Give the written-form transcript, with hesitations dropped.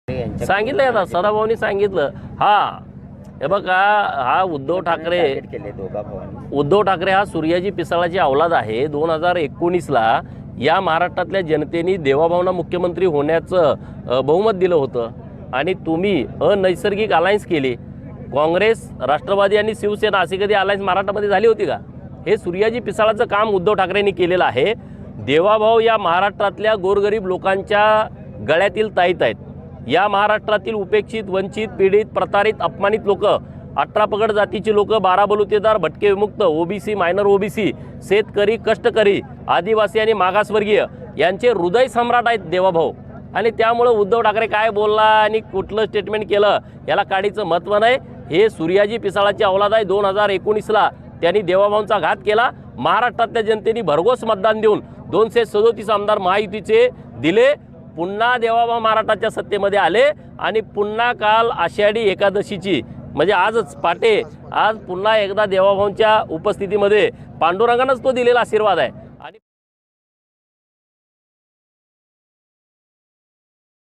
सांगितलं आता सदाभाऊनी सांगितलं. हे बघा, हा उद्धव ठाकरे हा सूर्याजी पिसाळाची औलाद आहे. 2019ला या महाराष्ट्रातल्या जनतेने देवाभाऊंना मुख्यमंत्री होण्याचं बहुमत दिलं होतं आणि तुम्ही अनैसर्गिक अलायन्स केली. काँग्रेस, राष्ट्रवादी आणि शिवसेना अशी कधी अलायन्स महाराष्ट्रामध्ये झाली होती का? हे सूर्याजी पिसाळाचं काम उद्धव ठाकरेंनी केलेलं आहे. देवाभाऊ या महाराष्ट्रातल्या गोरगरीब लोकांच्या गळ्यातील ताईत आहेत. या महाराष्ट्रातील उपेक्षित, वंचित, पीडित, प्रतारित, अपमानित लोक, 18 पगड जातीची लोक, 12 बलुतेदार, भटके विमुक्त, ओबीसी, मायनर ओबीसी, शेतकरी, कष्टकरी, आदिवासी आणि मागासवर्गीय यांचे हृदय सम्राट आहेत देवाभाऊ. आणि त्यामुळे उद्धव ठाकरे काय बोलला आणि कुठलं स्टेटमेंट केलं याला काडीचं महत्त्व नाही. हे सूर्याजी पिसाळाची औलाद आहे. 2019ला त्यांनी देवाभाऊंचा घात केला. महाराष्ट्रातल्या जनतेने भरघोस मतदान देऊन 237 आमदार महायुतीचे दिले. पुन्हा देवाभाऊ महाराष्ट्राच्या सत्तेमध्ये आले आणि पुन्हा काल आषाढी एकादशीची म्हणजे आजच पाटे आज पुन्हा एकदा देवाभाऊंच्या उपस्थितीमध्ये पांडुरंगानंच तो दिलेला आशीर्वाद आहे.